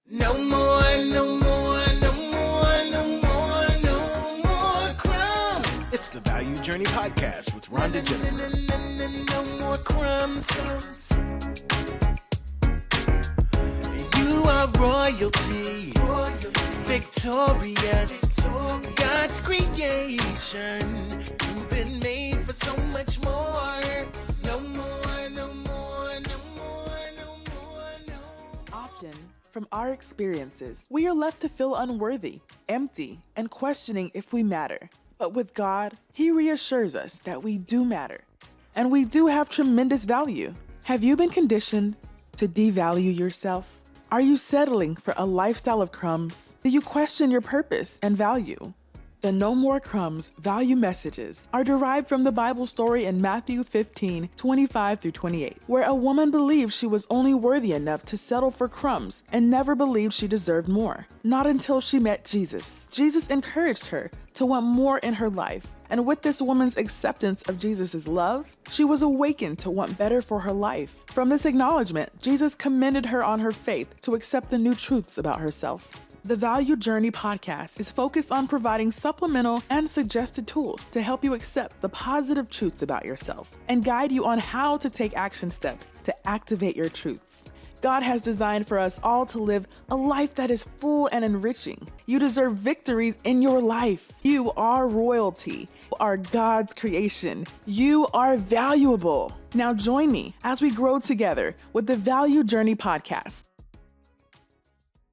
No more, no more, no more, no more, no more crumbs. It's the Value Journey Podcast with Rhonda Jennifer. No more crumbs. You are royalty, victorious, God's creation. You've been made for so much more. No more, no more, no more, no more, no more. Often, from our experiences, we are left to feel unworthy, empty, and questioning if we matter. But with God, He reassures us that we do matter, and we do have tremendous value. Have you been conditioned to devalue yourself? Are you settling for a lifestyle of crumbs? Do you question your purpose and value? The No More Crumbs value messages are derived from the Bible story in Matthew 15:25-28, where a woman believed she was only worthy enough to settle for crumbs and never believed she deserved more. Not until she met Jesus. Jesus encouraged her to want more in her life. And with this woman's acceptance of Jesus' love, she was awakened to want better for her life. From this acknowledgement, Jesus commended her on her faith to accept the new truths about herself. The Value Journey podcast is focused on providing supplemental and suggested tools to help you accept the positive truths about yourself and guide you on how to take action steps to activate your truths. God has designed for us all to live a life that is full and enriching. You deserve victories in your life. You are royalty. You are God's creation. You are valuable. Now join me as we grow together with the Value Journey podcast.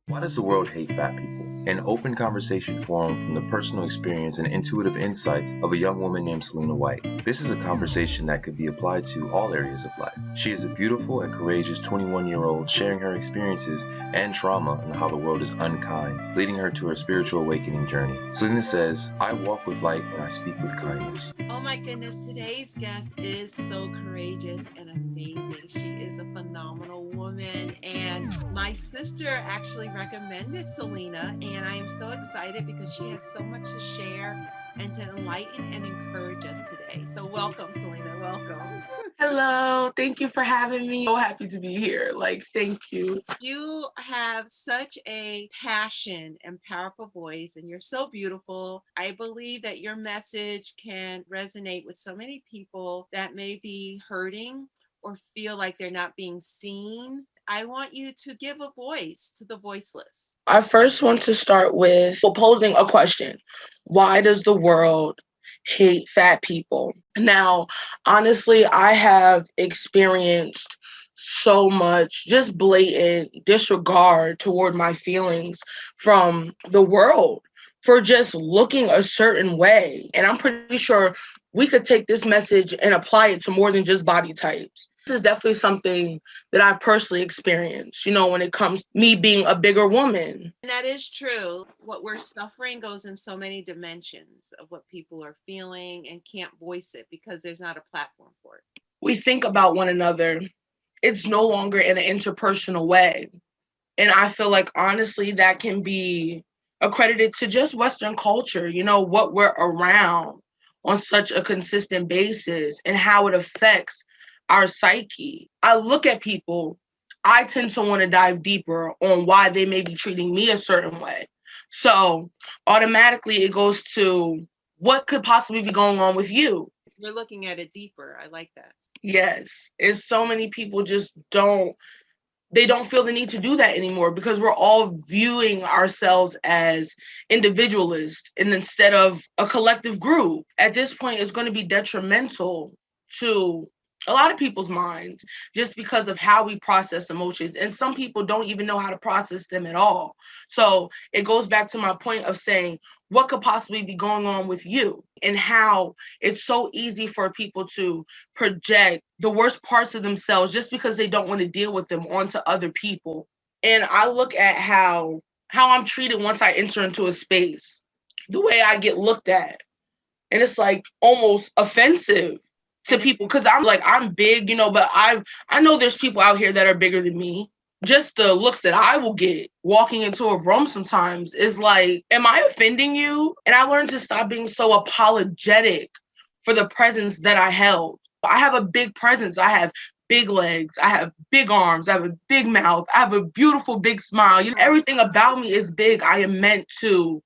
Why does the world hate fat people? An open conversation forum from the personal experience and intuitive insights of a young woman named Selena White. This is a conversation that could be applied to all areas of life. She is a beautiful and courageous 21-year-old sharing her experiences and trauma on how the world is unkind, leading her to her spiritual awakening journey. Selena says, "I walk with light and I speak with kindness." Oh my goodness, today's guest is so courageous and amazing. She is a phenomenal woman, and my sister actually recommended Selena, and I am so excited because she has so much to share and to enlighten and encourage us today. So welcome, Selena, welcome. Hello, thank you for having me. So happy to be here. Thank you. You have such a passion and powerful voice, and you're so beautiful. I believe that your message can resonate with so many people that may be hurting or feel like they're not being seen. I want you to give a voice to the voiceless. I first want to start with posing a question. Why does the world hate fat people? Now, honestly, I have experienced so much just blatant disregard toward my feelings from the world for just looking a certain way. And I'm pretty sure we could take this message and apply it to more than just body types. This is definitely something that I've personally experienced, when it comes to me being a bigger woman. And that is true. What we're suffering goes in so many dimensions of what people are feeling and can't voice it because there's not a platform for it. We think about one another. It's no longer in an interpersonal way. And I feel like, honestly, that can be accredited to just Western culture, what we're around on such a consistent basis and how it affects our psyche. I look at people, I tend to want to dive deeper on why they may be treating me a certain way. So automatically it goes to what could possibly be going on with you. You're looking at it deeper. I like that. Yes. It's so many people just don't feel the need to do that anymore because we're all viewing ourselves as individualists and instead of a collective group. At this point, it's going to be detrimental to a lot of people's minds just because of how we process emotions. And some people don't even know how to process them at all. So it goes back to my point of saying, what could possibly be going on with you and how it's so easy for people to project the worst parts of themselves just because they don't want to deal with them onto other people. And I look at how I'm treated once I enter into a space, the way I get looked at. And it's almost offensive to people because I'm big, but I know there's people out here that are bigger than me. Just the looks that I will get walking into a room sometimes is am I offending you? And I learned to stop being so apologetic for the presence that I held. I have a big presence. I have big legs, I have big arms, I have a big mouth, I have a beautiful big smile. Everything about me is big. I am meant to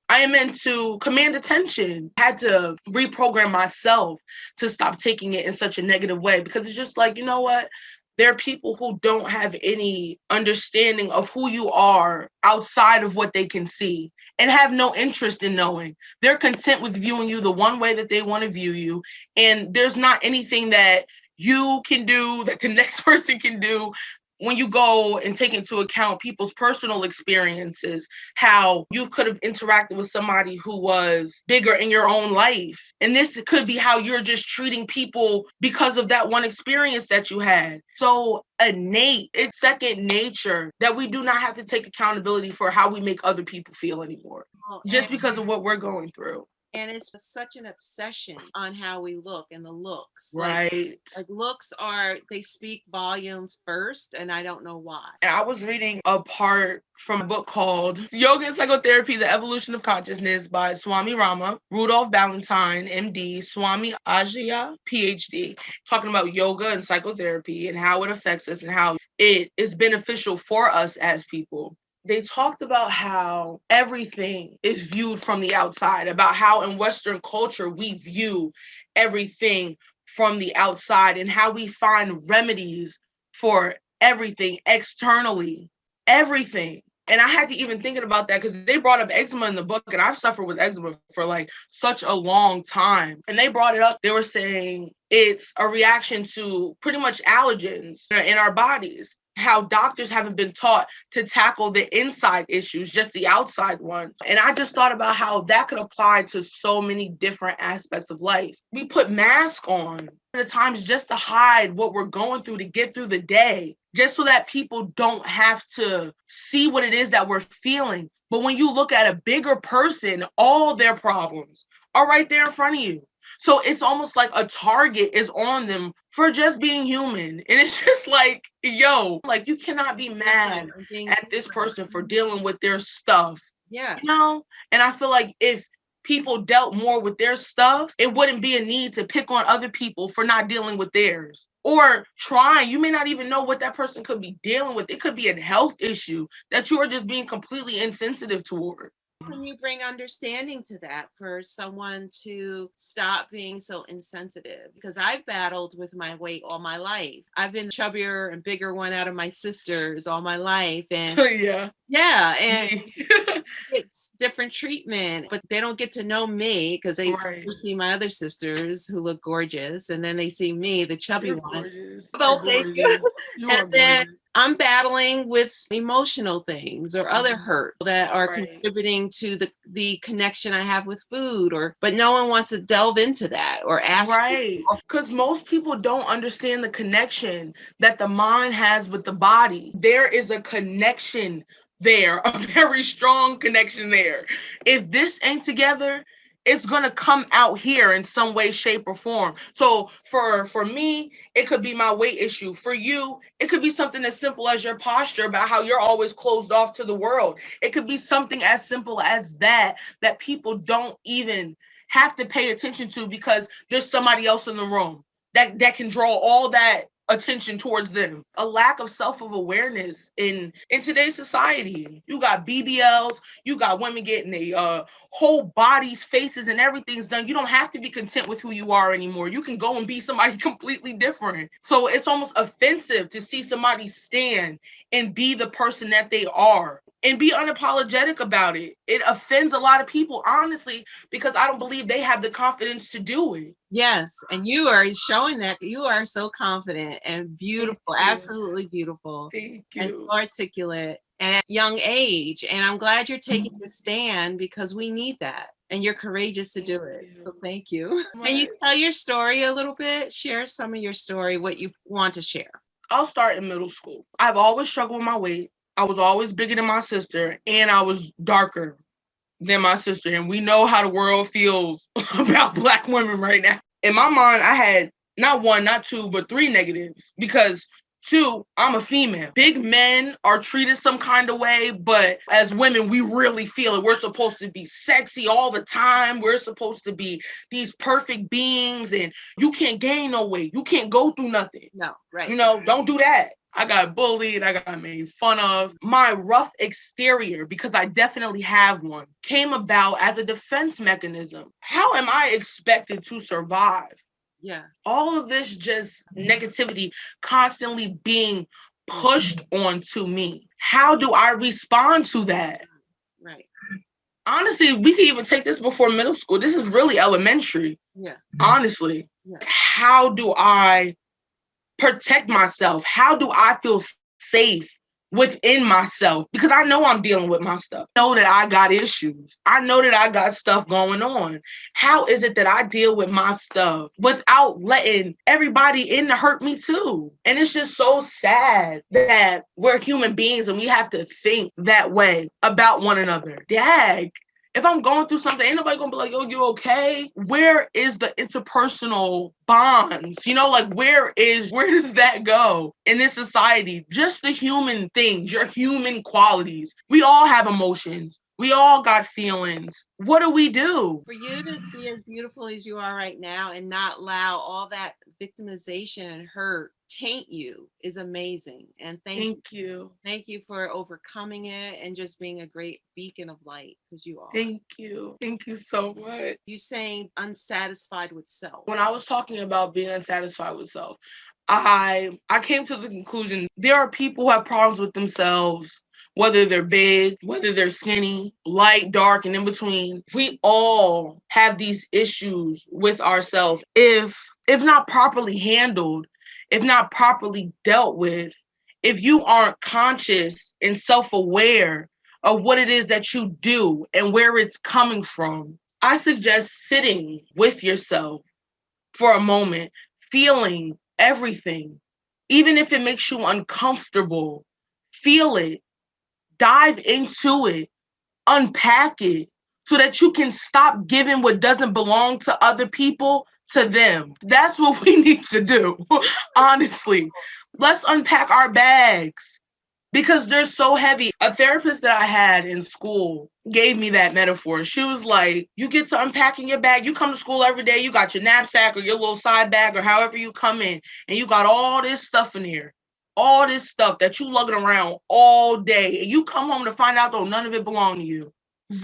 command attention. I had to reprogram myself to stop taking it in such a negative way, because it's just like, you know what? There are people who don't have any understanding of who you are outside of what they can see and have no interest in knowing. They're content with viewing you the one way that they want to view you. And there's not anything that you can do that the next person can do when you go and take into account people's personal experiences, how you could have interacted with somebody who was bigger in your own life. And this could be how you're just treating people because of that one experience that you had. So innate, it's second nature that we do not have to take accountability for how we make other people feel anymore, just because of what we're going through. And it's such an obsession on how we look and the looks. Right. Like looks they speak volumes first, and I don't know why. And I was reading a part from a book called Yoga and Psychotherapy, The Evolution of Consciousness by Swami Rama, Rudolph, Ballentine, MD, Swami Ajaya, PhD, talking about yoga and psychotherapy and how it affects us and how it is beneficial for us as people. They talked about how everything is viewed from the outside, about how in Western culture we view everything from the outside and how we find remedies for everything externally, everything. And I had to even thinking about that because they brought up eczema in the book, and I've suffered with eczema for like such a long time. And they brought it up. They were saying it's a reaction to pretty much allergens in our bodies. How doctors haven't been taught to tackle the inside issues, just the outside one. And I just thought about how that could apply to so many different aspects of life. We put masks on at times just to hide what we're going through, to get through the day, just so that people don't have to see what it is that we're feeling. But when you look at a bigger person, all their problems are right there in front of you. So it's almost like a target is on them for just being human. And it's just like, yo, like you cannot be mad at this person for dealing with their stuff. Yeah. You know? And I feel like if people dealt more with their stuff, it wouldn't be a need to pick on other people for not dealing with theirs. Or trying, you may not even know what that person could be dealing with. It could be a health issue that you are just being completely insensitive toward. Can you bring understanding to that for someone to stop being so insensitive? Because I've battled with my weight all my life. I've been chubbier and bigger one out of my sisters all my life. And yeah, and it's different treatment, but they don't get to know me because they see my other sisters who look gorgeous, and then they see me, the chubby one. So thank you. And then I'm battling with emotional things or other hurt that are contributing to the connection I have with food, but no one wants to delve into that or ask. Right. Because most people don't understand the connection that the mind has with the body. There is a connection there, a very strong connection there. If this ain't together, it's going to come out here in some way, shape, or form. So for me, it could be my weight issue. For you, it could be something as simple as your posture, about how you're always closed off to the world. It could be something as simple as that people don't even have to pay attention to because there's somebody else in the room that can draw all that attention towards them. A lack of self-awareness in today's society. You got BBLs, you got women getting a whole bodies, faces, and everything's done. You don't have to be content with who you are anymore. You can go and be somebody completely different. So it's almost offensive to see somebody stand and be the person that they are and be unapologetic about it. It offends a lot of people, honestly, because I don't believe they have the confidence to do it. Yes, and you are showing that you are so confident and beautiful, absolutely beautiful. Thank you. And so articulate and at a young age. And I'm glad you're taking the stand because we need that. And you're courageous to do it. So thank you. Can you tell your story a little bit? Share some of your story, what you want to share. I'll start in middle school. I've always struggled with my weight. I was always bigger than my sister, and I was darker than my sister. And we know how the world feels about Black women right now. In my mind, I had not one, not two, but three negatives, because Two, I'm a female. Big men are treated some kind of way, but as women, we really feel it. We're supposed to be sexy all the time. We're supposed to be these perfect beings, and you can't gain no weight. You can't go through nothing. No, right. You know, don't do that. I got bullied. I got made fun of. My rough exterior, because I definitely have one, came about as a defense mechanism. How am I expected to survive? Yeah. All of this just negativity constantly being pushed onto me. How do I respond to that? Right. Honestly, we could even take this before middle school. This is really elementary. Yeah. Honestly. Yeah. How do I protect myself? How do I feel safe within myself? Because I know I'm dealing with my stuff. I know that I got issues. I know that I got stuff going on. How is it that I deal with my stuff without letting everybody in to hurt me too? And it's just so sad that we're human beings and we have to think that way about one another. Dag. If I'm going through something, ain't nobody gonna be like, yo, you okay? Where is the interpersonal bonds? You know, like where does that go in this society? Just the human things, your human qualities. We all have emotions. We all got feelings. What do we do? For you to be as beautiful as you are right now and not allow all that victimization and hurt taint you is amazing. And Thank you. Thank you for overcoming it and just being a great beacon of light, because you are. Thank you. Thank you so much. You saying unsatisfied with self. When I was talking about being unsatisfied with self, I came to the conclusion there are people who have problems with themselves, whether they're big, whether they're skinny, light, dark, and in between. We all have these issues with ourselves. If not properly handled, if not properly dealt with, if you aren't conscious and self-aware of what it is that you do and where it's coming from, I suggest sitting with yourself for a moment, feeling everything, even if it makes you uncomfortable. Feel it, dive into it, unpack it so that you can stop giving what doesn't belong to other people to them. That's what we need to do, honestly. Let's unpack our bags because they're so heavy. A therapist that I had in school gave me that metaphor. She was like, you get to unpacking your bag. You come to school every day. You got your knapsack or your little side bag or however you come in, and you got all this stuff in here. All this stuff that you lugging around all day, and you come home to find out though none of it belong to you.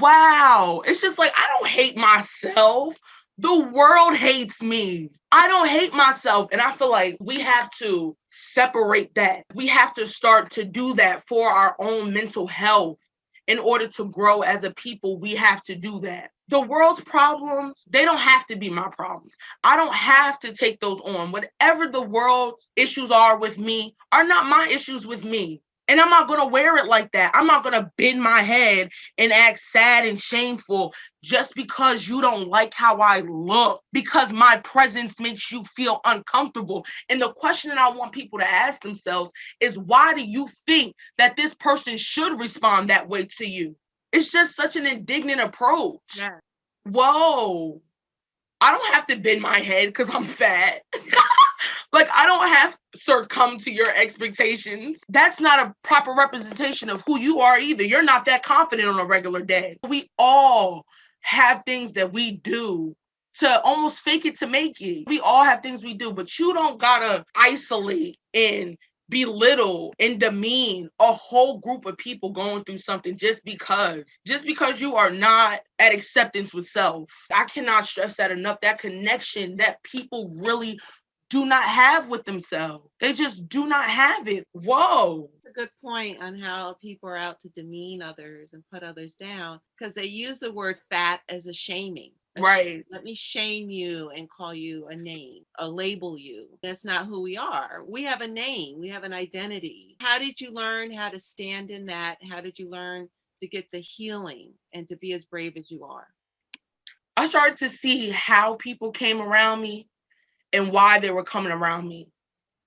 Wow. It's just like, I don't hate myself. The world hates me. I don't hate myself. And I feel like we have to separate that. We have to start to do that for our own mental health. In order to grow as a people, we have to do that. The world's problems, they don't have to be my problems. I don't have to take those on. Whatever the world's issues are with me are not my issues with me. And I'm not going to wear it like that. I'm not going to bend my head and act sad and shameful just because you don't like how I look, because my presence makes you feel uncomfortable. And the question that I want people to ask themselves is, why do you think that this person should respond that way to you? It's just such an indignant approach. Yeah. Whoa. I don't have to bend my head because I'm fat. Like, I don't have to succumb to your expectations. That's not a proper representation of who you are either. You're not that confident on a regular day. We all have things that we do to almost fake it to make it. We all have things we do, but you don't gotta isolate and belittle and demean a whole group of people going through something just because you are not at acceptance with self. I cannot stress that enough. That connection that people really do not have with themselves. They just do not have it. Whoa. That's a good point on how people are out to demean others and put others down, because they use the word fat as a shaming. Right. Let me shame you and call you a name, label you. That's not who we are. We have a name. We have an identity. How did you learn how to stand in that? How did you learn to get the healing and to be as brave as you are? I started to see how people came around me and why they were coming around me.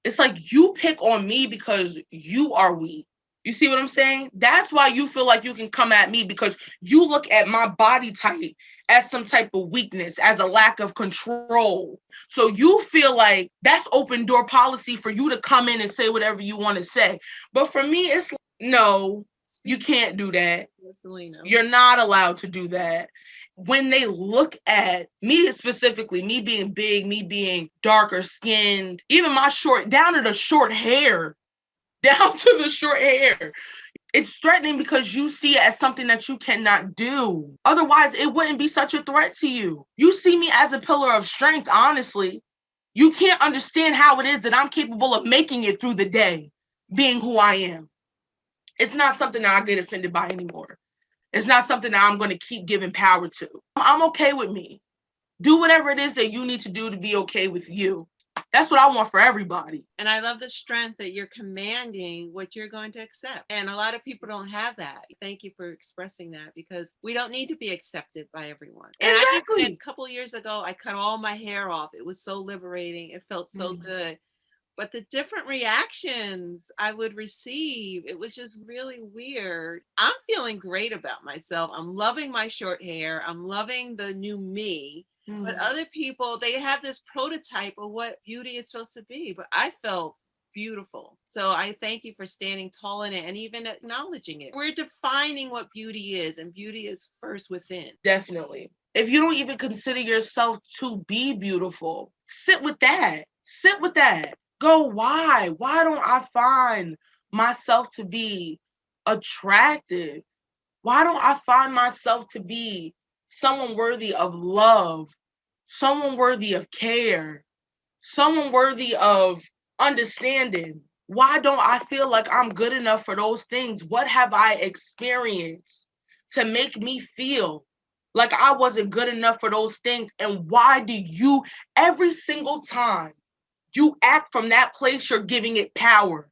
It's like, you pick on me because you are weak. You see what I'm saying? That's why you feel like you can come at me, because you look at my body type as some type of weakness, as a lack of control. So you feel like that's open door policy for you to come in and say whatever you want to say. But for me, it's like, no, you can't do that. Selena. You're not allowed to do that. When they look at me specifically, me being big, me being darker skinned, even my down to the short hair, it's threatening because you see it as something that you cannot do. Otherwise, it wouldn't be such a threat to you. You see me as a pillar of strength, honestly. You can't understand how it is that I'm capable of making it through the day, being who I am. It's not something that I get offended by anymore. It's not something that I'm going to keep giving power to. I'm okay with me. Do whatever it is that you need to do to be okay with you. That's what I want for everybody. And I love the strength that you're commanding what you're going to accept. And a lot of people don't have that. Thank you for expressing that, because we don't need to be accepted by everyone. And Exactly. a couple years ago, I cut all my hair off. It was so liberating. It felt so good. But the different reactions I would receive, it was just really weird. I'm feeling great about myself. I'm loving my short hair. I'm loving the new me. But other people, they have this prototype of what beauty is supposed to be. But I felt beautiful. So I thank you for standing tall in it and even acknowledging it. We're defining what beauty is, and beauty is first within. Definitely. If you don't even consider yourself to be beautiful, sit with that. Sit with that. Go, why? Why don't I find myself to be attractive? Why don't I find myself to be someone worthy of love, someone worthy of care, someone worthy of understanding? Why don't I feel like I'm good enough for those things? What have I experienced to make me feel like I wasn't good enough for those things? And why do you, every single time you act from that place, you're giving it power.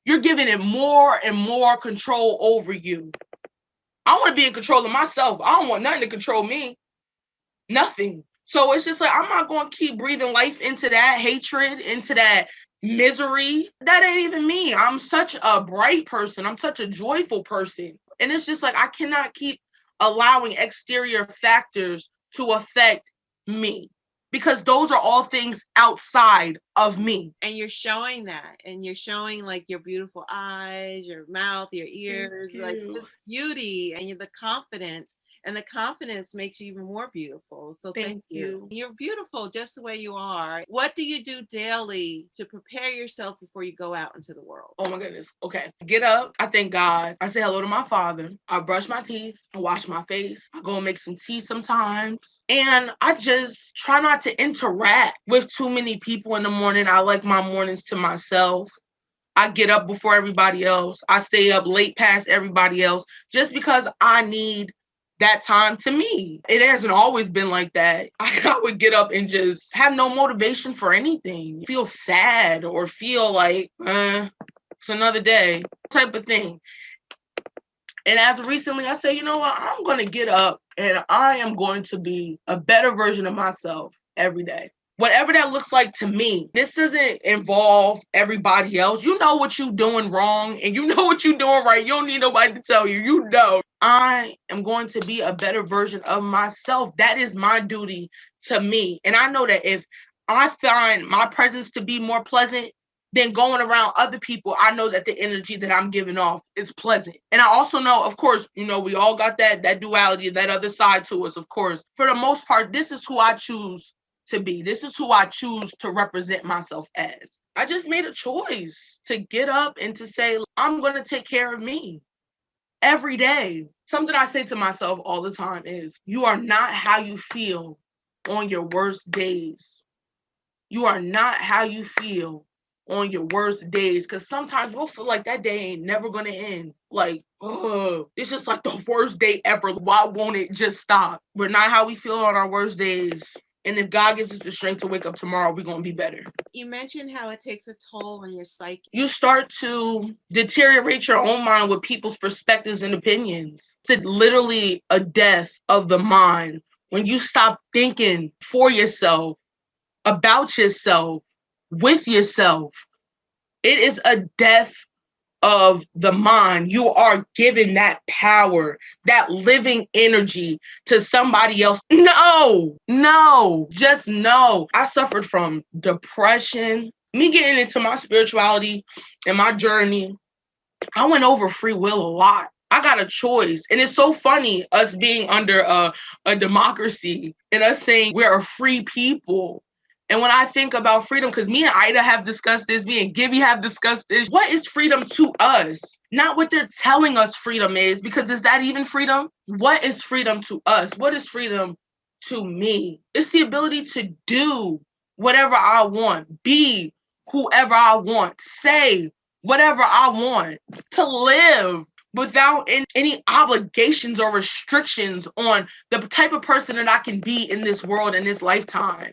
You're giving it more and more control over you. I want to be in control of myself. I don't want nothing to control me. Nothing. So it's just like, I'm not going to keep breathing life into that hatred, into that misery. That ain't even me. I'm such a bright person. I'm such a joyful person. And it's just like, I cannot keep allowing exterior factors to affect me, because those are all things outside of me. And you're showing that, and you're showing like your beautiful eyes, your mouth, your ears, like just beauty, and the confidence. And the confidence makes you even more beautiful. So thank you. You're beautiful just the way you are. What do you do daily to prepare yourself before you go out into the world? Oh my goodness. Okay. Get up. I thank God. I say hello to my father. I brush my teeth. I wash my face. I go and make some tea sometimes. And I just try not to interact with too many people in the morning. I like my mornings to myself. I get up before everybody else. I stay up late past everybody else just because I need that time to me. It hasn't always been like that. I would get up and just have no motivation for anything, feel sad or feel like, it's another day type of thing. And as recently, I say, you know what? I'm going to get up and I am going to be a better version of myself every day. Whatever that looks like to me. This doesn't involve everybody else. You know what you're doing wrong and you know what you're doing right. You don't need nobody to tell you. You know. I am going to be a better version of myself. That is my duty to me. And I know that if I find my presence to be more pleasant than going around other people, I know that the energy that I'm giving off is pleasant. And I also know, of course, you know, we all got that duality, that other side to us, of course. For the most part, this is who I choose to be. This is who I choose to represent myself as. I just made a choice to get up and to say, I'm going to take care of me every day. Something I say to myself all the time is, you are not how you feel on your worst days. You are not how you feel on your worst days, because sometimes we'll feel like that day ain't never going to end. Like, it's just like the worst day ever. Why won't it just stop? We're not how we feel on our worst days. And if God gives us the strength to wake up tomorrow, we're going to be better. You mentioned how it takes a toll on your psyche. You start to deteriorate your own mind with people's perspectives and opinions. It's literally a death of the mind. When you stop thinking for yourself, about yourself, with yourself, it is a death of the mind. You are giving that power, that living energy to somebody else. No, just no. I suffered from depression. Me getting into my spirituality and my journey, I went over free will a lot. I got a choice. And it's so funny, us being under a democracy and us saying we're a free people. And when I think about freedom, because me and Ida have discussed this, me and Gibby have discussed this, what is freedom to us? Not what they're telling us freedom is, because is that even freedom? What is freedom to us? What is freedom to me? It's the ability to do whatever I want, be whoever I want, say whatever I want, to live without any obligations or restrictions on the type of person that I can be in this world in this lifetime.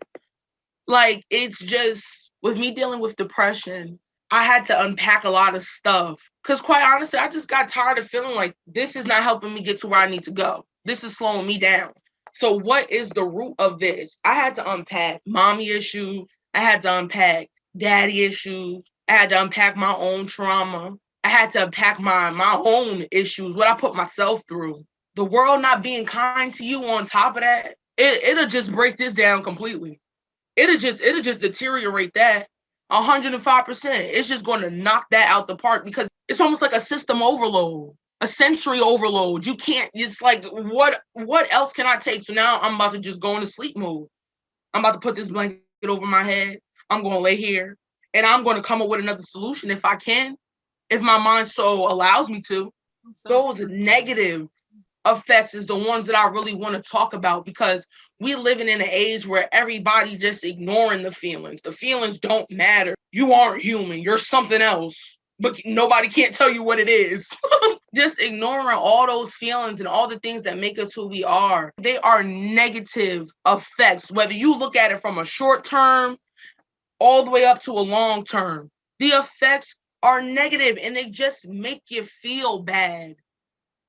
Like, it's just, with me dealing with depression, I had to unpack a lot of stuff. Because quite honestly, I just got tired of feeling like this is not helping me get to where I need to go. This is slowing me down. So what is the root of this? I had to unpack mommy issues. I had to unpack daddy issues. I had to unpack my own trauma. I had to unpack my own issues, what I put myself through. The world not being kind to you on top of that, it'll just break this down completely. It'll just deteriorate that 105%. It's just going to knock that out the park, because it's almost like a system overload, a sensory overload. You can't, it's like, what else can I take? So now I'm about to just go into sleep mode. I'm about to put this blanket over my head. I'm going to lay here and I'm going to come up with another solution if I can, if my mind so allows me to. Those negative effects is the ones that I really want to talk about, because we living in an age where everybody just ignoring the feelings. The feelings don't matter. You aren't human. You're something else, but nobody can't tell you what it is. Just ignoring all those feelings and all the things that make us who we are. They are negative effects, whether you look at it from a short term all the way up to a long term. The effects are negative and they just make you feel bad.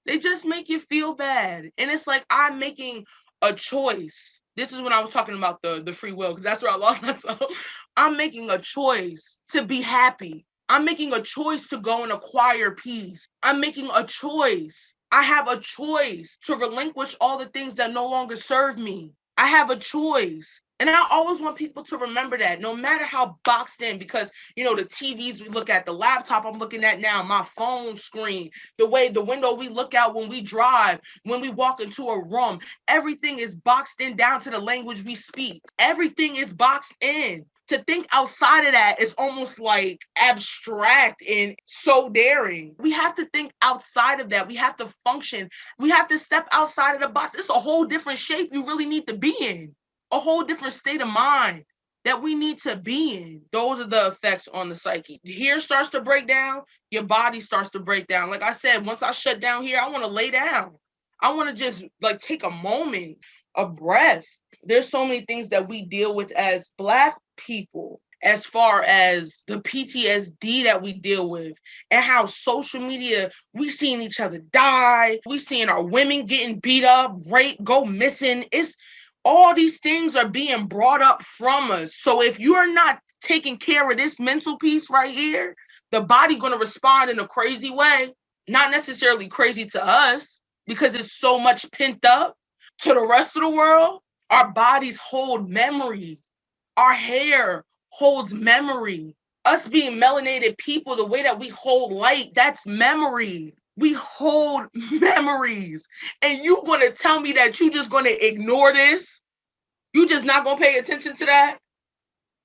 They just make you feel bad. And it's like, I'm making a choice. This is when I was talking about the free will, because that's where I lost myself. I'm making a choice to be happy. I'm making a choice to go and acquire peace. I'm making a choice. I have a choice to relinquish all the things that no longer serve me. I have a choice. And I always want people to remember that, no matter how boxed in, because, you know, the TVs we look at, the laptop I'm looking at now, my phone screen, the window we look out when we drive, when we walk into a room, everything is boxed in down to the language we speak. Everything is boxed in. To think outside of that is almost like abstract and so daring. We have to think outside of that. We have to function. We have to step outside of the box. It's a whole different shape you really need to be in. A whole different state of mind that we need to be in. Those are the effects on the psyche. Here starts to break down, your body starts to break down. Like I said, once I shut down here, I want to lay down. I want to just like take a moment, a breath. There's so many things that we deal with as Black people, as far as the PTSD that we deal with, and how social media, we seeing each other die. We seeing our women getting beat up, raped, go missing. It's all these things are being brought up from us. So if you're not taking care of this mental piece right here, the body going to respond in a crazy way. Not necessarily crazy to us, because it's so much pent up. To the rest of the world, our bodies hold memory. Our hair holds memory. Us being melanated people, the way that we hold light, that's memory. We hold memories. And you going to tell me that you just going to ignore this? You just not going to pay attention to that?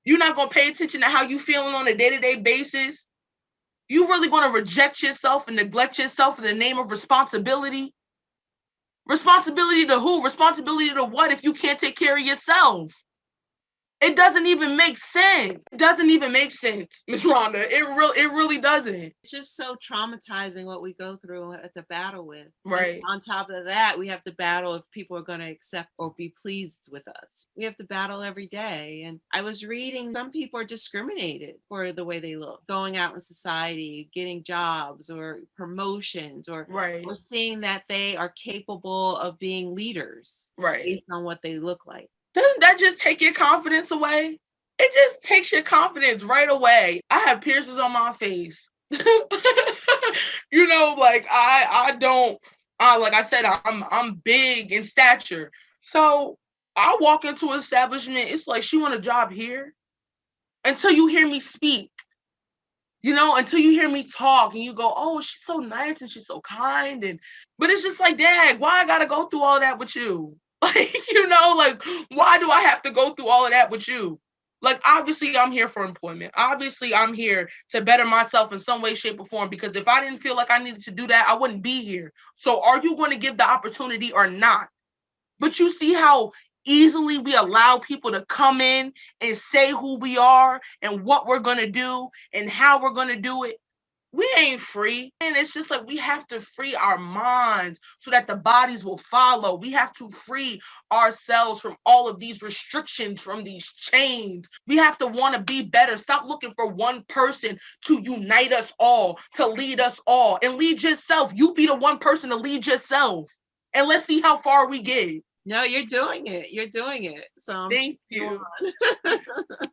You're not going to pay attention to how you feeling on a day-to-day basis? You really going to reject yourself and neglect yourself in the name of responsibility? Responsibility to who? Responsibility to what if you can't take care of yourself? It doesn't even make sense. It doesn't even make sense, Miss Rhonda. It really doesn't. It's just so traumatizing what we go through at the battle with. Right. And on top of that, we have to battle if people are going to accept or be pleased with us. We have to battle every day. And I was reading, some people are discriminated for the way they look, going out in society, getting jobs or promotions, or seeing that they are capable of being leaders based on what they look like. Doesn't that just take your confidence away? It just takes your confidence right away. I have piercings on my face You know, like I don't like I said, I'm big in stature. So I walk into an establishment, it's like she want a job here until you hear me speak. You know, until you hear me talk and you go, oh, she's so nice and she's so kind. And but it's just like, Dad, why I gotta go through all that with you? Like, you know, like, why do I have to go through all of that with you? Like, obviously, I'm here for employment. Obviously, I'm here to better myself in some way, shape, or form. Because if I didn't feel like I needed to do that, I wouldn't be here. So are you going to give the opportunity or not? But you see how easily we allow people to come in and say who we are and what we're going to do and how we're going to do it. We ain't free. And it's just like we have to free our minds so that the bodies will follow. We have to free ourselves from all of these restrictions, from these chains. We have to want to be better. Stop looking for one person to unite us all, to lead us all, and lead yourself. You be the one person to lead yourself. And let's see how far we get. No, you're doing it. You're doing it. So thank you.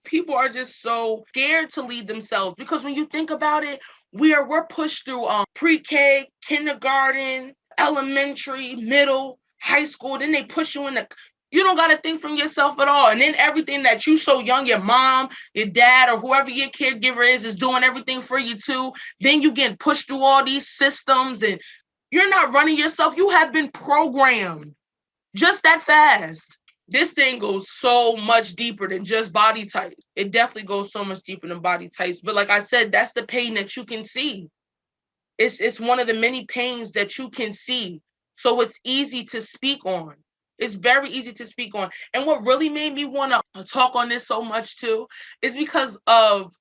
People are just so scared to lead themselves because when you think about it, we're pushed through pre-K, kindergarten, elementary, middle, high school. Then they push you in the. You don't got to think from yourself at all. And then everything that you so young, your mom, your dad, or whoever your caregiver is doing everything for you too. Then you get pushed through all these systems and you're not running yourself. You have been programmed. Just that fast. This thing goes so much deeper than just body types. It definitely goes so much deeper than body types. But like I said, that's the pain that you can see. It's one of the many pains that you can see. So it's easy to speak on. It's very easy to speak on. And what really made me want to talk on this so much too is because of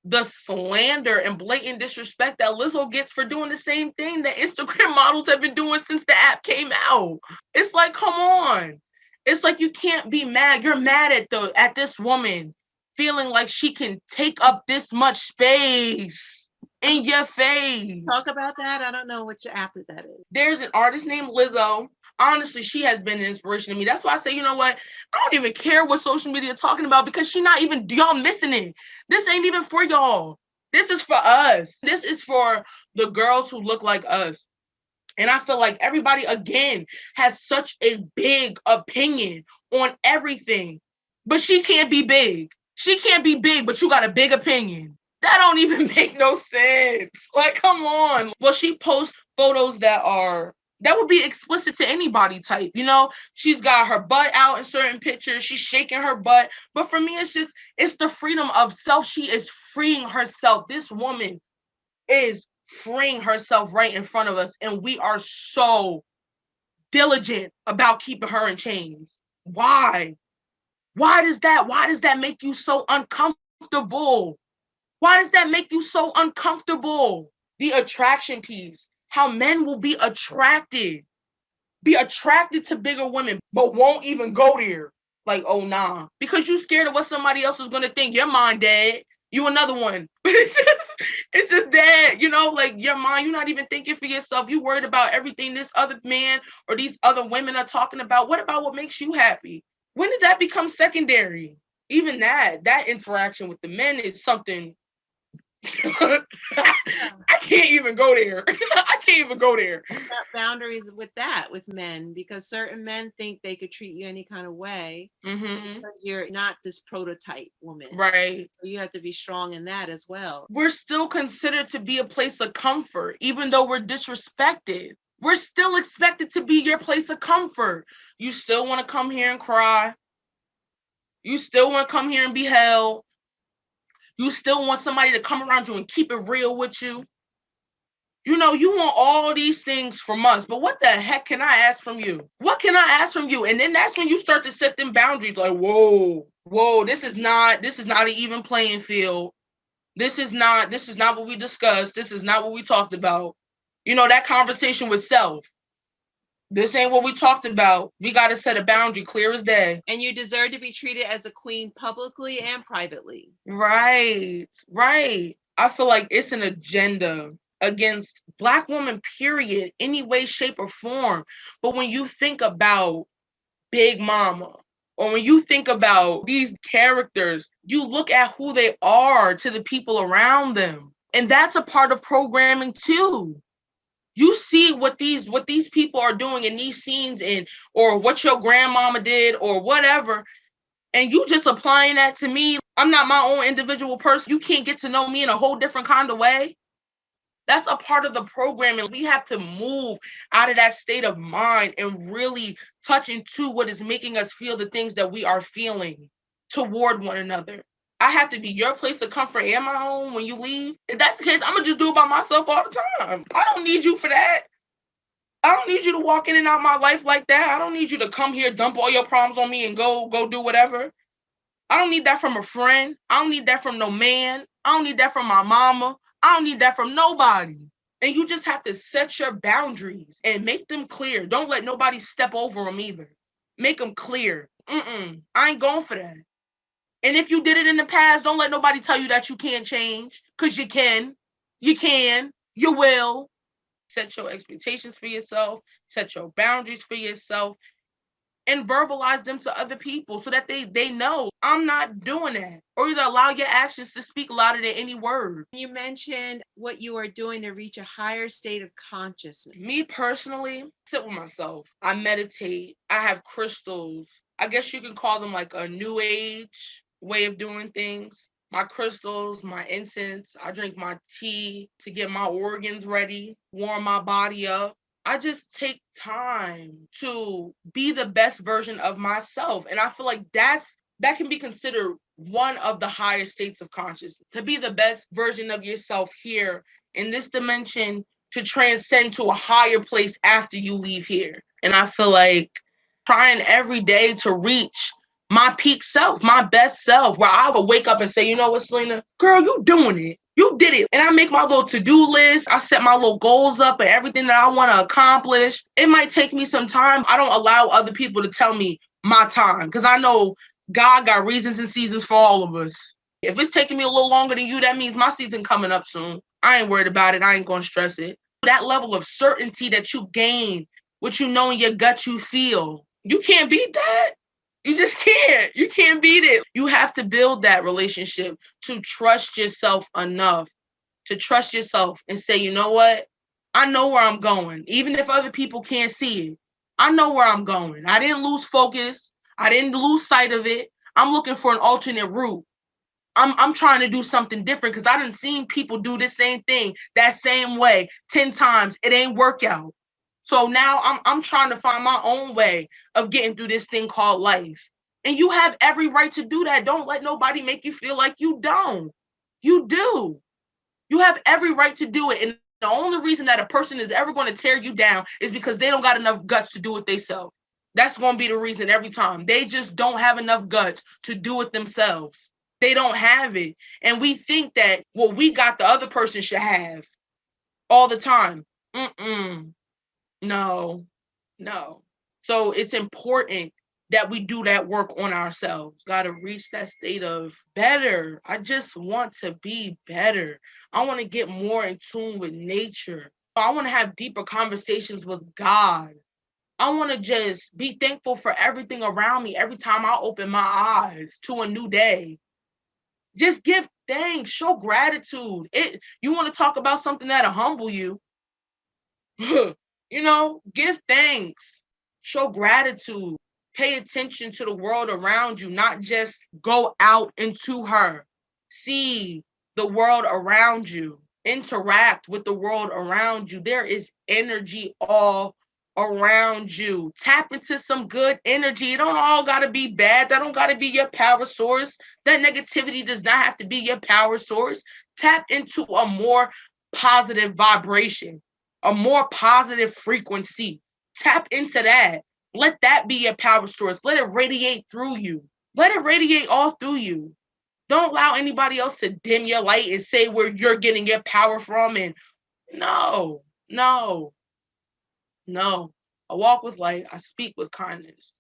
the slander and blatant disrespect that Lizzo gets for doing the same thing that Instagram models have been doing since the app came out. It's like, come on. It's like you can't be mad. You're mad at this woman feeling like she can take up this much space in your face. Talk about that. I don't know which app that is. There's an artist named Lizzo. Honestly, she has been an inspiration to me. That's why I say, you know what? I don't even care what social media is talking about because she's not even, y'all missing it. This ain't even for y'all. This is for us. This is for the girls who look like us. And I feel like everybody, again, has such a big opinion on everything. But she can't be big. She can't be big, but you got a big opinion. That don't even make no sense. Like, come on. Well, she posts photos that would be explicit to any body type, you know? She's got her butt out in certain pictures. She's shaking her butt. But for me, it's the freedom of self. She is freeing herself. This woman is freeing herself right in front of us. And we are so diligent about keeping her in chains. Why? Why does that make you so uncomfortable? Why does that make you so uncomfortable? The attraction piece. How men will be attracted to bigger women, but won't even go there. Like, oh, nah. Because you scared of what somebody else is going to think. Your mind dead. You another one. It's just dead. You know, like your mind, you're not even thinking for yourself. You worried about everything this other man or these other women are talking about. What about what makes you happy? When did that become secondary? Even that interaction with the men is something. I can't even go there. I can't even go there. Set boundaries with that, with men, because certain men think they could treat you any kind of way because you're not this prototype woman. Right. So you have to be strong in that as well. We're still considered to be a place of comfort, even though we're disrespected. We're still expected to be your place of comfort. You still want to come here and cry. You still want to come here and be held. You still want somebody to come around you and keep it real with you. You know, you want all these things from us, but what the heck can I ask from you? What can I ask from you? And then that's when you start to set them boundaries like, whoa, this is not an even playing field. This is not what we discussed. This is not what we talked about. You know, that conversation with self. This ain't what we talked about. We got to set a boundary clear as day. And you deserve to be treated as a queen publicly and privately. Right. I feel like it's an agenda against Black women, period, any way, shape, or form. But when you think about Big Mama, or when you think about these characters, you look at who they are to the people around them. And that's a part of programming too. You see what these people are doing in these scenes, and or what your grandmama did or whatever, and you just applying that to me. I'm not my own individual person. You can't get to know me in a whole different kind of way. That's a part of the programming. We have to move out of that state of mind and really touch into what is making us feel the things that we are feeling toward one another. I have to be your place of comfort and my home when you leave. If that's the case, I'm going to just do it by myself all the time. I don't need you for that. I don't need you to walk in and out my life like that. I don't need you to come here, dump all your problems on me and go do whatever. I don't need that from a friend. I don't need that from no man. I don't need that from my mama. I don't need that from nobody. And you just have to set your boundaries and make them clear. Don't let nobody step over them either. Make them clear. I ain't going for that. And if you did it in the past, don't let nobody tell you that you can't change, because you can. You can. You will. Set your expectations for yourself. Set your boundaries for yourself. And verbalize them to other people so that they know I'm not doing that. Or either allow your actions to speak louder than any word. You mentioned what you are doing to reach a higher state of consciousness. Me personally, sit with myself. I meditate. I have crystals. I guess you can call them like a new age way of doing things. My crystals, my incense. I drink my tea to get my organs ready, warm my body up. I just take time to be the best version of myself. And I feel like that can be considered one of the higher states of consciousness, to be the best version of yourself here in this dimension, to transcend to a higher place after you leave here. And I feel like trying every day to reach my peak self, my best self, where I would wake up and say, you know what, Selena, girl, you doing it. You did it. And I make my little to-do list. I set my little goals up and everything that I want to accomplish. It might take me some time. I don't allow other people to tell me my time, because I know God got reasons and seasons for all of us. If it's taking me a little longer than you, that means my season coming up soon. I ain't worried about it. I ain't going to stress it. That level of certainty that you gain, what you know in your gut you feel, you can't beat that. You just can't. You can't beat it. You have to build that relationship to trust yourself enough, to trust yourself and say, you know what? I know where I'm going. Even if other people can't see it, I know where I'm going. I didn't lose focus. I didn't lose sight of it. I'm looking for an alternate route. I'm trying to do something different, because I done seen people do the same thing that same way 10 times. It ain't work out. So now I'm trying to find my own way of getting through this thing called life. And you have every right to do that. Don't let nobody make you feel like you don't. You do. You have every right to do it. And the only reason that a person is ever going to tear you down is because they don't got enough guts to do it themselves. That's going to be the reason every time. They just don't have enough guts to do it themselves. They don't have it. And we think that what we got, the other person should have all the time. No. So it's important that we do that work on ourselves. Got to reach that state of better. I just want to be better. I want to get more in tune with nature. I want to have deeper conversations with God. I want to just be thankful for everything around me every time I open my eyes to a new day. Just give thanks, show gratitude. You want to talk about something that'll humble you. Give thanks, show gratitude, pay attention to the world around you, not just go out into her. See the world around you, interact with the world around you. There is energy all around you. Tap into some good energy. It don't all got to be bad. That don't got to be your power source. That negativity does not have to be your power source. Tap into a more positive vibration, a more positive frequency. Tap into that. Let that be your power source. Let it radiate through you. Let it radiate all through you. Don't allow anybody else to dim your light and say where you're getting your power from. And no. I walk with light. I speak with kindness.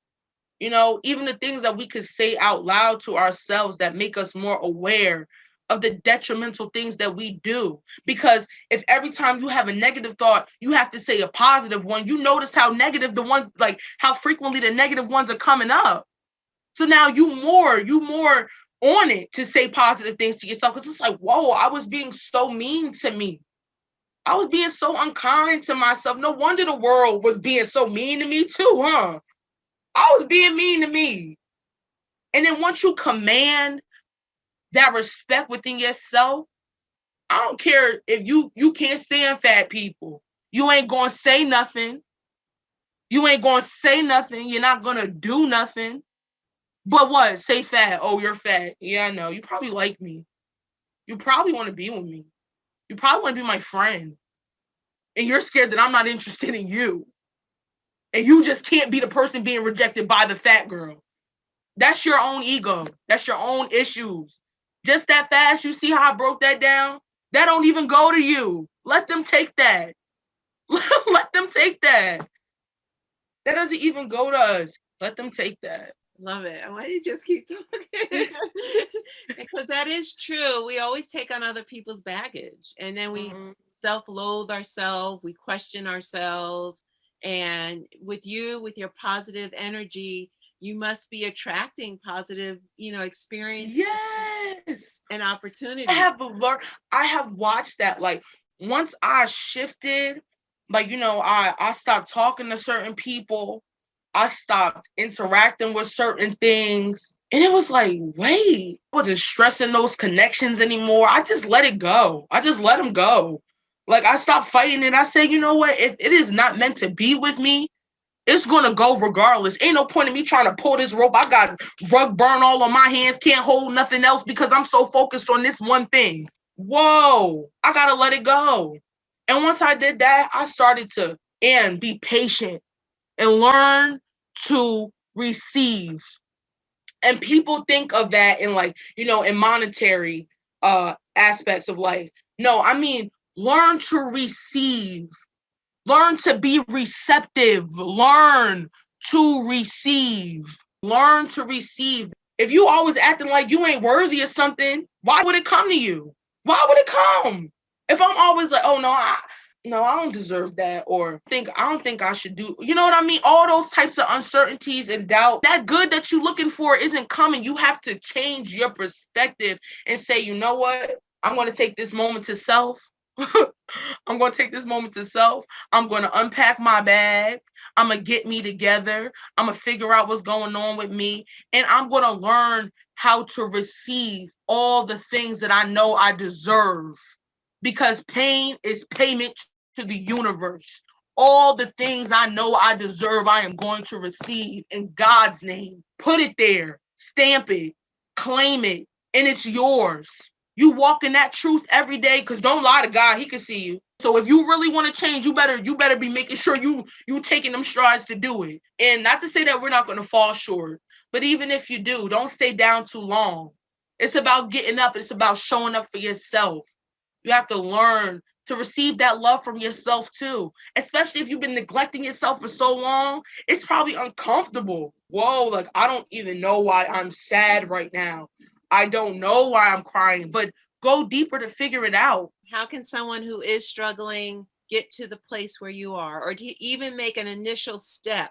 Even the things that we could say out loud to ourselves that make us more aware of the detrimental things that we do. Because if every time you have a negative thought, you have to say a positive one, you notice how negative the ones, like how frequently the negative ones are coming up. So now you more on it to say positive things to yourself. Because it's like, whoa, I was being so mean to me. I was being so unkind to myself. No wonder the world was being so mean to me too, huh? I was being mean to me. And then once you command that respect within yourself, I don't care if you can't stand fat people. You ain't gonna say nothing. You ain't gonna say nothing. You're not gonna do nothing. But what? Say fat. Oh, you're fat. Yeah, I know. You probably like me. You probably want to be with me. You probably want to be my friend. And you're scared that I'm not interested in you. And you just can't be the person being rejected by the fat girl. That's your own ego. That's your own issues. Just that fast, you see how I broke that down? That don't even go to you. Let them take that. Let them take that. That doesn't even go to us. Let them take that. Love it. Why don't you just keep talking? Because that is true. We always take on other people's baggage, and then we self-loathe ourselves. We question ourselves. And with you, with your positive energy, you must be attracting positive, experience. Yes. And opportunity. I have watched that. Like, once I shifted, like, I stopped talking to certain people. I stopped interacting with certain things. And it was like, wait, I wasn't stressing those connections anymore. I just let it go. I just let them go. Like, I stopped fighting it. I said, you know what? If it is not meant to be with me, it's gonna go regardless. Ain't no point in me trying to pull this rope. I got rug burn all on my hands, can't hold nothing else because I'm so focused on this one thing. Whoa, I gotta let it go. And once I did that, I started to be patient and learn to receive. And people think of that in, like, in monetary aspects of life. No, I mean, learn to receive. Learn to be receptive. Learn to receive. Learn to receive. If you always acting like you ain't worthy of something, why would it come to you? Why would it come? If I'm always like, oh no, I don't deserve that, or I don't think I should do, you know what I mean? All those types of uncertainties and doubt, that good that you're looking for isn't coming. You have to change your perspective and say, you know what? I'm going to take this moment to self. I'm going to take this moment to self. I'm going to unpack my bag. I'm going to get me together. I'm going to figure out what's going on with me. And I'm going to learn how to receive all the things that I know I deserve. Because pain is payment to the universe. All the things I know I deserve, I am going to receive in God's name. Put it there. Stamp it. Claim it. And it's yours. You walk in that truth every day, because don't lie to God. He can see you. So if you really want to change, you better be making sure you taking them strides to do it. And not to say that we're not going to fall short, but even if you do, don't stay down too long. It's about getting up. It's about showing up for yourself. You have to learn to receive that love from yourself too. Especially if you've been neglecting yourself for so long, it's probably uncomfortable. Whoa, like, I don't even know why I'm sad right now. I don't know why I'm crying, but go deeper to figure it out. How can someone who is struggling get to the place where you are, or to even make an initial step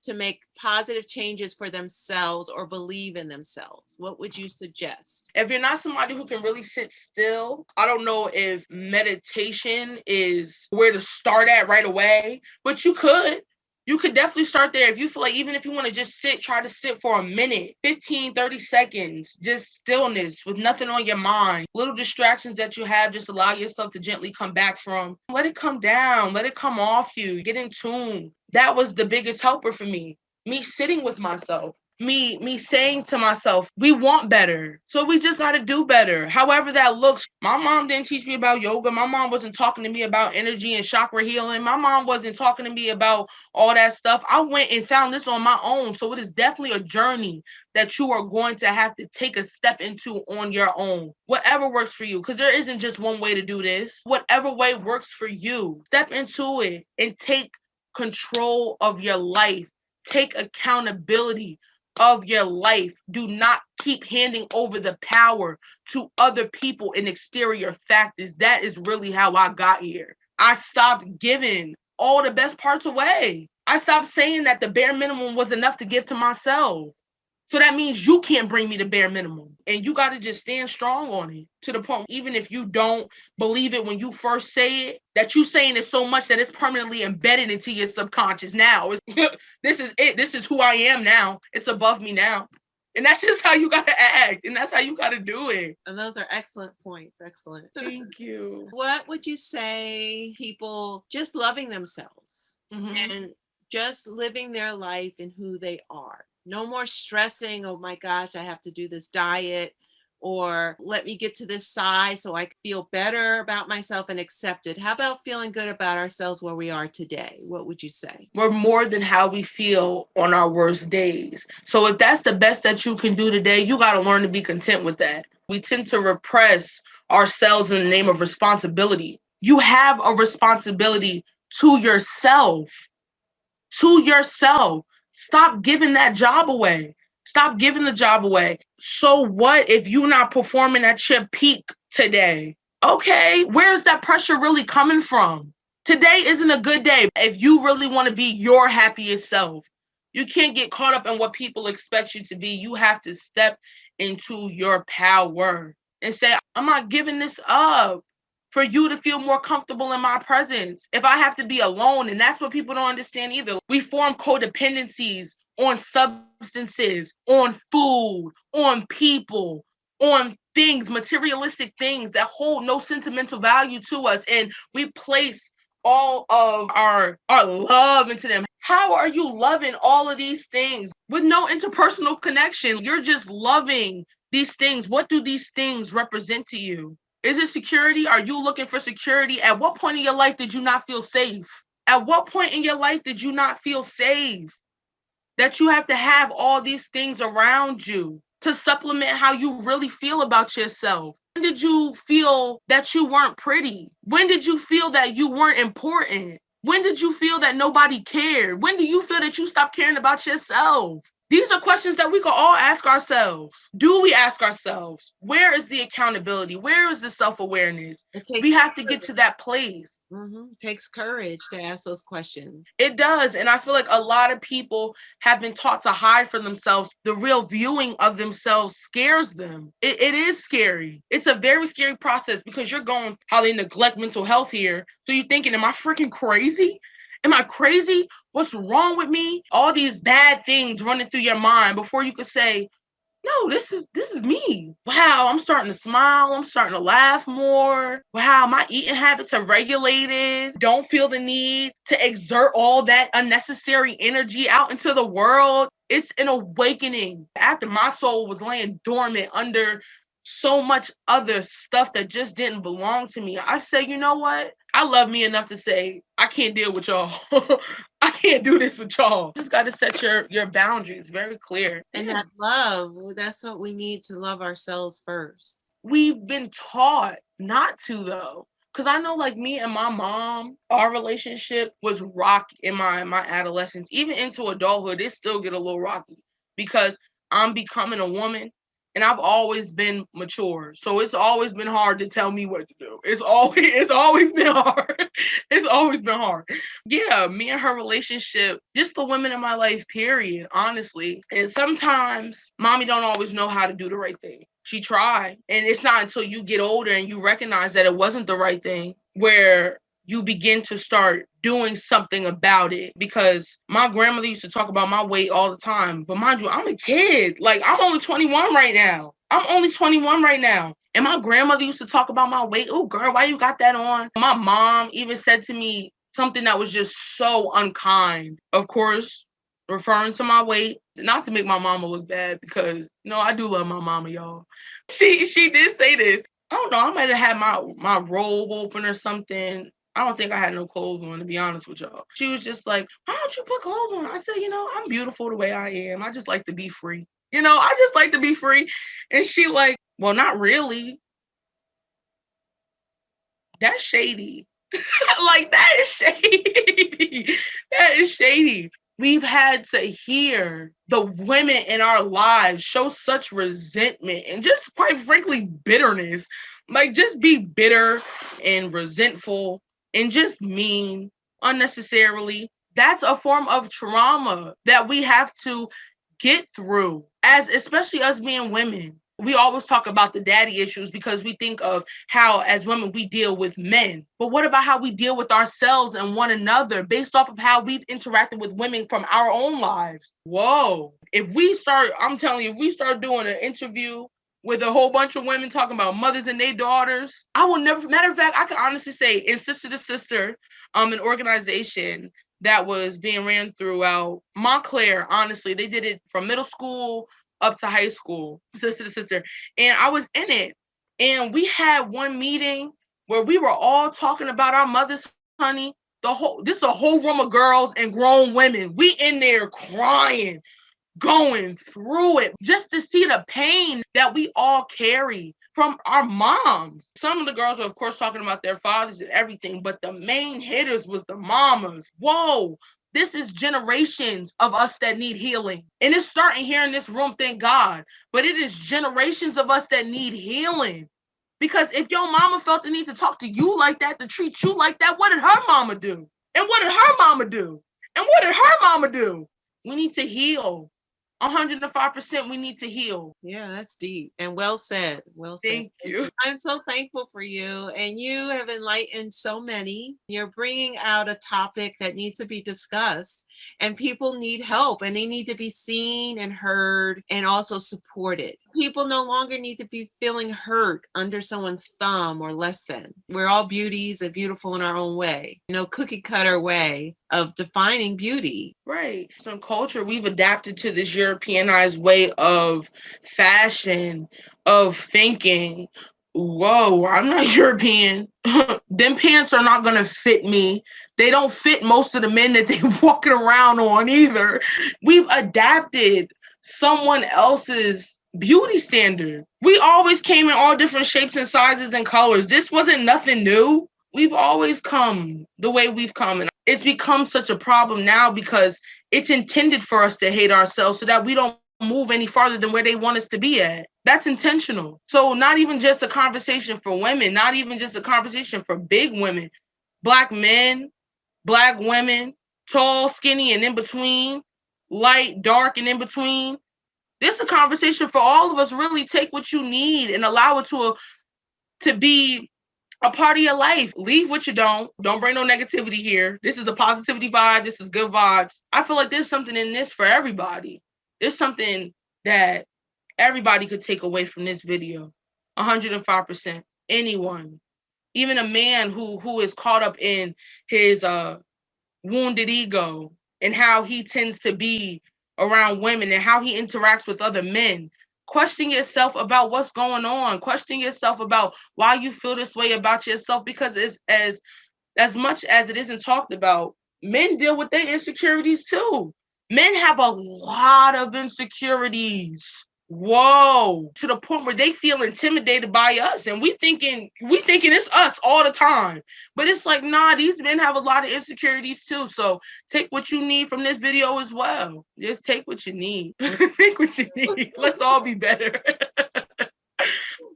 to make positive changes for themselves or believe in themselves? What would you suggest? If you're not somebody who can really sit still, I don't know if meditation is where to start at right away, but you could. You could definitely start there. If you feel like, even if you want to just sit, try to sit for a minute, 15, 30 seconds, just stillness with nothing on your mind. Little distractions that you have, just allow yourself to gently come back from. Let it come down. Let it come off you. Get in tune. That was the biggest helper for me. Me sitting with myself. Me saying to myself, we want better. So we just got to do better. However that looks. My mom didn't teach me about yoga. My mom wasn't talking to me about energy and chakra healing. My mom wasn't talking to me about all that stuff. I went and found this on my own. So it is definitely a journey that you are going to have to take a step into on your own. Whatever works for you, because there isn't just one way to do this. Whatever way works for you, step into it and take control of your life. Take accountability of your life. Do not keep handing over the power to other people and exterior factors. That is really how I got here. I stopped giving all the best parts away. I stopped saying that the bare minimum was enough to give to myself. So that means you can't bring me the bare minimum. And you got to just stand strong on it to the point, even if you don't believe it when you first say it, that you saying it so much that it's permanently embedded into your subconscious now. This is it. This is who I am now. It's above me now. And that's just how you got to act. And that's how you got to do it. And those are excellent points. Excellent. Thank you. What would you say people just loving themselves and just living their life in who they are? No more stressing, oh my gosh, I have to do this diet, or let me get to this size so I feel better about myself and accepted. How about feeling good about ourselves where we are today? What would you say? We're more than how we feel on our worst days. So if that's the best that you can do today, you got to learn to be content with that. We tend to repress ourselves in the name of responsibility. You have a responsibility to yourself. To yourself. Stop giving that job away. Stop giving the job away. So what if you're not performing at your peak today? Okay, where's that pressure really coming from? Today isn't a good day. If you really want to be your happiest self, you can't get caught up in what people expect you to be. You have to step into your power and say, I'm not giving this up for you to feel more comfortable in my presence. If I have to be alone, and that's what people don't understand either. We form codependencies on substances, on food, on people, on things, materialistic things that hold no sentimental value to us. And we place all of our love into them. How are you loving all of these things with no interpersonal connection? You're just loving these things. What do these things represent to you? Is it security? Are you looking for security? At what point in your life did you not feel safe? At what point in your life did you not feel safe? That you have to have all these things around you to supplement how you really feel about yourself. When did you feel that you weren't pretty? When did you feel that you weren't important? When did you feel that nobody cared? When do you feel that you stopped caring about yourself? These are questions that we can all ask ourselves. Do we ask ourselves? Where is the accountability? Where is the self-awareness? We have to get to that place. It takes courage to ask those questions. It does. And I feel like a lot of people have been taught to hide from themselves. The real viewing of themselves scares them. It is scary. It's a very scary process because you're going how they neglect mental health here. So you're thinking, am I freaking crazy? Am I crazy? What's wrong with me? All these bad things running through your mind before you could say, no, this is me. Wow, I'm starting to smile. I'm starting to laugh more. Wow, my eating habits are regulated. Don't feel the need to exert all that unnecessary energy out into the world. It's an awakening. After my soul was laying dormant under so much other stuff that just didn't belong to me, I said, you know what? I love me enough to say, I can't deal with y'all. I can't do this with y'all. You just got to set your boundaries very clear. And that love, that's what we need to love ourselves first. We've been taught not to, though. Because I know, like, me and my mom, our relationship was rocky in my adolescence. Even into adulthood, it still get a little rocky because I'm becoming a woman. And I've always been mature. So it's always been hard to tell me what to do. It's always been hard. It's always been hard. Yeah, me and her relationship, just the women in my life, period, honestly. And sometimes mommy don't always know how to do the right thing. She tried. And it's not until you get older and you recognize that it wasn't the right thing where you begin to start doing something about it. Because my grandmother used to talk about my weight all the time. But mind you, I'm a kid. Like, I'm only 21 right now. And my grandmother used to talk about my weight. Oh, girl, why you got that on? My mom even said to me something that was just so unkind. Of course, referring to my weight, not to make my mama look bad, because, I do love my mama, y'all. She did say this. I don't know, I might have had my robe open or something. I don't think I had no clothes on, to be honest with y'all. She was just like, why don't you put clothes on? I said, I'm beautiful the way I am. I just like to be free. I just like to be free. And she like, well, not really. That's shady. Like, that is shady. That is shady. We've had to hear the women in our lives show such resentment and just, quite frankly, bitterness. Like, just be bitter and resentful and just mean unnecessarily. That's a form of trauma that we have to get through, as especially us being women. We always talk about the daddy issues because we think of how, as women, we deal with men. But what about how we deal with ourselves and one another based off of how we've interacted with women from our own lives? Whoa. I'm telling you, if we start doing an interview with a whole bunch of women talking about mothers and their daughters, I will never, matter of fact, I can honestly say in Sister to Sister, an organization that was being ran throughout Montclair, honestly, they did it from middle school up to high school, Sister to Sister. And I was in it. And we had one meeting where we were all talking about our mothers, honey. This is a whole room of girls and grown women. We in there crying, going through it, just to see the pain that we all carry from our moms. Some of the girls were, of course, talking about their fathers and everything, but the main hitters was the mamas. Whoa. This is generations of us that need healing. And it's starting here in this room, thank God. But it is generations of us that need healing. Because if your mama felt the need to talk to you like that, to treat you like that, what did her mama do? And what did her mama do? And what did her mama do? We need to heal. 105% we need to heal. Yeah, that's deep and well said. Well said. Thank you. I'm so thankful for you, and you have enlightened so many. You're bringing out a topic that needs to be discussed, and people need help, and they need to be seen and heard and also supported. People no longer need to be feeling hurt under someone's thumb or less than. We're all beauties and beautiful in our own way. No cookie cutter way of defining beauty. Right. So in culture, we've adapted to this Europeanized way of fashion, of thinking. Whoa, I'm not European. Them pants are not going to fit me. They don't fit most of the men that they're walking around on either. We've adapted someone else's beauty standard. We always came in all different shapes and sizes and colors. This wasn't nothing new. We've always come the way we've come. And it's become such a problem now because it's intended for us to hate ourselves so that we don't move any farther than where they want us to be at. That's intentional. So not even just a conversation for women, not even just a conversation for big women, Black men, Black women, tall, skinny, and in between, light, dark, and in between. This is a conversation for all of us. Really take what you need and allow it to be a part of your life. Leave what you don't. Don't bring no negativity here. This is a positivity vibe. This is good vibes. I feel like there's something in this for everybody. There's something that everybody could take away from this video. 105%. Anyone. Even a man who is caught up in his wounded ego and how he tends to be around women and how he interacts with other men. Question yourself about what's going on. Question yourself about why you feel this way about yourself, because it's as much as it isn't talked about, men deal with their insecurities too. Men have a lot of insecurities. Whoa, to the point where they feel intimidated by us, and we thinking it's us all the time. But it's like, nah, these men have a lot of insecurities too. So take what you need from this video as well. Just take what you need. Take what you need. Let's all be better.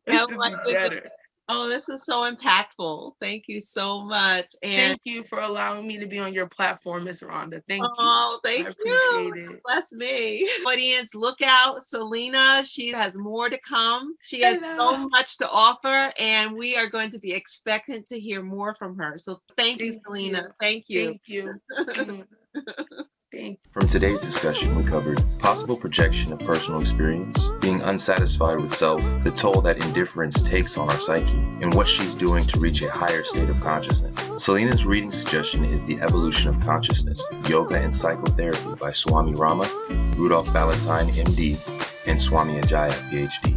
Let's just be better. Oh, this is so impactful. Thank you so much. And thank you for allowing me to be on your platform, Miss Rhonda. Thank you. Oh, thank I you. appreciate it. Bless me. Audience, look out. Selena, she has more to come. She has so much to offer, and we are going to be expectant to hear more from her. So thank you, Selena. Thank you. Thank you. From today's discussion, we covered possible projection of personal experience, being unsatisfied with self, the toll that indifference takes on our psyche, and what she's doing to reach a higher state of consciousness. Selena's reading suggestion is The Evolution of Consciousness, Yoga and Psychotherapy by Swami Rama, Rudolph Ballentine, MD, and Swami Ajaya, PhD.